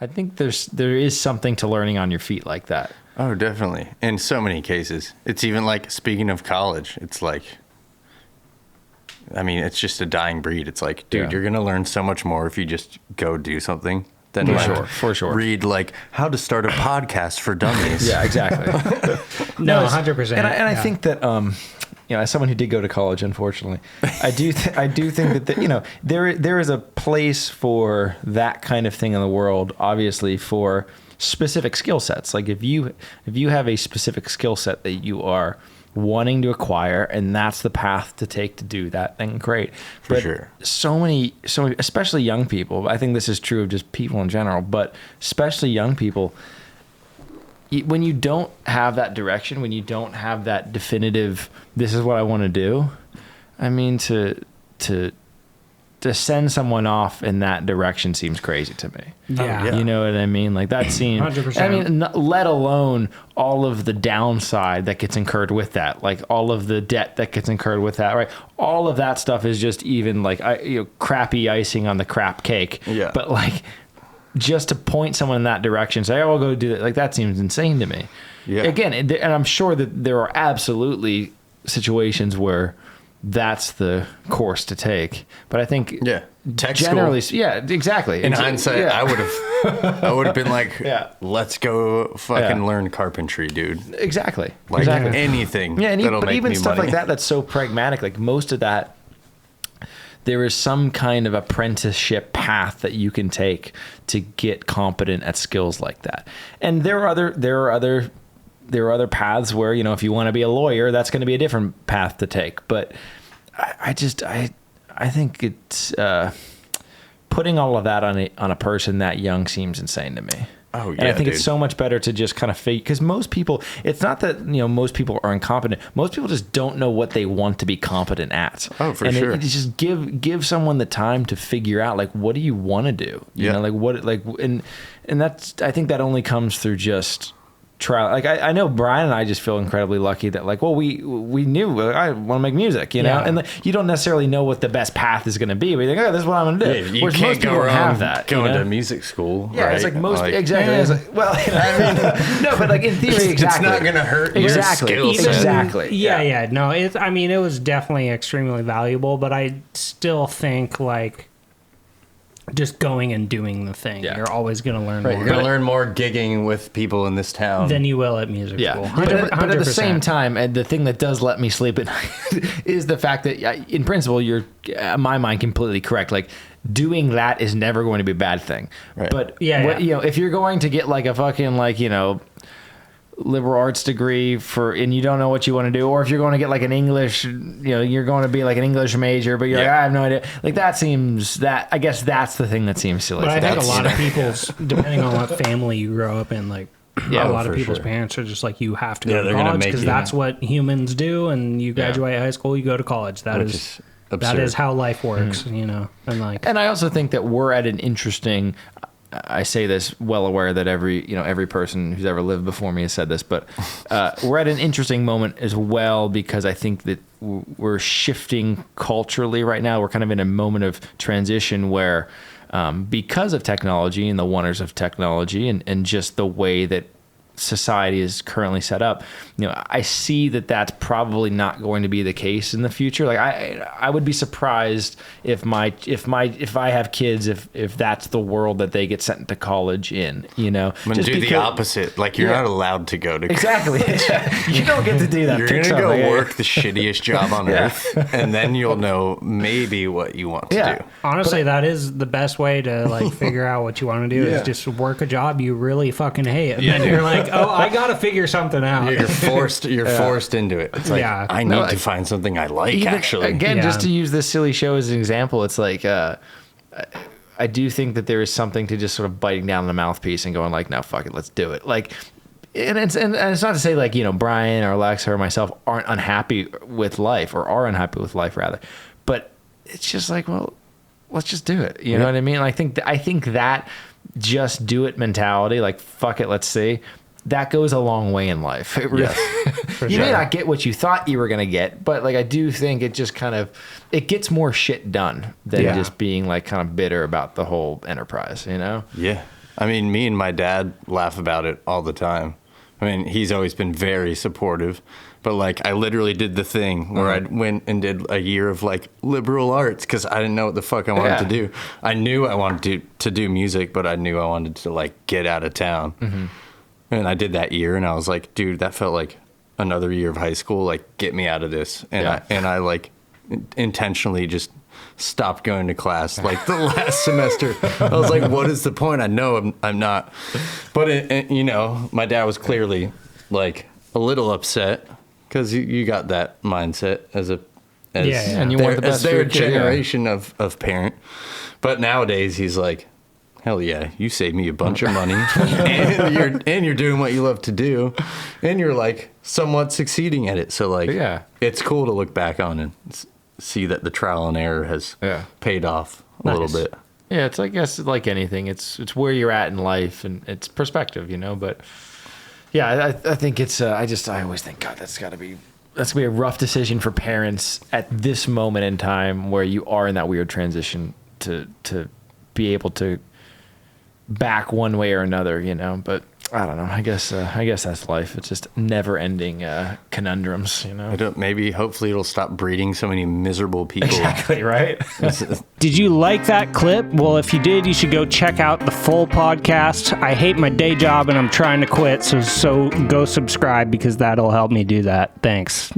I think there is something to learning on your feet like that. Oh, definitely. In so many cases. It's even like, speaking of college, it's like, I mean, it's just a dying breed. It's like, dude, you're going to learn so much more if you just go do something than for sure. read like how to start a podcast for dummies. Yeah, exactly. No, 100%. And I think that, as someone who did go to college, unfortunately, I do think that, there is a place for that kind of thing in the world, obviously, for specific skill sets. Like if you have a specific skill set that you are wanting to acquire and that's the path to take to do that, then great. For sure. So many, especially young people, I think this is true of just people in general, but especially young people, when you don't have that direction, when you don't have that definitive, this is what I want to do, I mean, to send someone off in that direction seems crazy to me. Yeah. You know what I mean? Like that seems, 100%. I mean, let alone all of the downside that gets incurred with that, like all of the debt that gets incurred with that, right? All of that stuff is just even like, crappy icing on the crap cake. Yeah. But like, just to point someone in that direction, say, oh, I'll go do that. Like that seems insane to me. Yeah. Again, and I'm sure that there are absolutely situations where that's the course to take, but I think tech generally school. Yeah, exactly. In hindsight, I would have been like, let's go fucking learn carpentry, dude. Exactly. Like anything. Yeah, but even stuff money. like that that's so pragmatic. Like most of that, there is some kind of apprenticeship path that you can take to get competent at skills like that. And there are other paths where, if you want to be a lawyer, that's going to be a different path to take. But I think it's putting all of that on a person that young seems insane to me. Oh, yeah, and I think dude. it's so much better to just kind of fake, because most people, it's not that, most people are incompetent. Most people just don't know what they want to be competent at. Oh, for sure. And just give someone the time to figure out, like, what do you want to do? You know, like what, like, and that's, I think that only comes through just trial. Like I know Brian and I just feel incredibly lucky that, like, well, we knew I want to make music, and like, you don't necessarily know what the best path is going to be, but you think, oh, this is what I'm going to do. Yeah, you can't go around going to music school. Yeah, right? it's like most exactly. It's like, well, I mean, no, but like in theory, exactly, it's not going to hurt your skill set. Exactly. Yeah. No, it was definitely extremely valuable, but I still think like, just going and doing the thing. Yeah. You're always going to learn more. You're going to learn more gigging with people in this town than you will at music school. 100%. But at the same time, and the thing that does let me sleep at night is the fact that, in principle, you're, in my mind, completely correct. Like, doing that is never going to be a bad thing. Right. But, if you're going to get, like, a fucking, like, liberal arts degree and you don't know what you want to do, or if you're going to get like an English, you're going to be like an English major, but you're like, I have no idea. Like I guess that's the thing that seems silly. But I think a lot of people's, depending on what family you grow up in, like a lot of people's parents are just like, you have to go to college because that's what humans do. And you graduate high school, you go to college. That is how life works, and like. And I also think that we're at an interesting. I say this well aware that every person who's ever lived before me has said this, but we're at an interesting moment as well, because I think that we're shifting culturally right now. We're kind of in a moment of transition where, because of technology and the wonders of technology and just the way that society is currently set up, I see that that's probably not going to be the case in the future. Like I would be surprised if I have kids, if that's the world that they get sent to college in, I'm gonna do the opposite. Like, you're not allowed to go to exactly. You don't get to do that. You're gonna go work the shittiest job on earth, and then you'll know maybe what you want to do. Honestly, that is the best way to like figure out what you want to do is just work a job you really fucking hate. And then you're like, oh, I gotta figure something out. You're forced into it. It's like, I need to find something I like, actually. Again, just to use this silly show as an example, it's like, I do think that there is something to just sort of biting down the mouthpiece and going like, no, fuck it, let's do it. Like, and it's not to say like, Brian or Alexa or myself aren't unhappy with life, or are unhappy with life rather, but it's just like, well, let's just do it. You know what I mean? I think that just do it mentality, like, fuck it, let's see, that goes a long way in life. It really, you may not get what you thought you were going to get, but like, I do think it just kind of, it gets more shit done than just being like kind of bitter about the whole enterprise, Yeah. I mean, me and my dad laugh about it all the time. I mean, he's always been very supportive, but like I literally did the thing where I went and did a year of like liberal arts because I didn't know what the fuck I wanted to do. I knew I wanted to do music, but I knew I wanted to like get out of town. Mm-hmm. And I did that year, and I was like, dude, that felt like another year of high school. Like, get me out of this. And I like intentionally just stopped going to class like the last semester. I was like, what is the point? I know I'm not. But you know, my dad was clearly like a little upset because you got that mindset as and you want the best as their for your kid, generation of parent. But nowadays he's like, hell yeah, you saved me a bunch of money, and you're doing what you love to do, and you're like somewhat succeeding at it. So like, it's cool to look back on and see that the trial and error has paid off a little bit. Yeah, it's, I guess, like anything. It's where you're at in life, and it's perspective, you know. But yeah, I think it's. I always think, God, that's gonna be a rough decision for parents at this moment in time, where you are in that weird transition to be able to back one way or another, you know. But I don't know. I guess that's life. It's just never-ending conundrums, you know. Maybe, hopefully, it'll stop breeding so many miserable people. Exactly, right? Did you like that clip? Well, if you did, you should go check out the full podcast. I hate my day job and I'm trying to quit, so go subscribe because that'll help me do that. Thanks.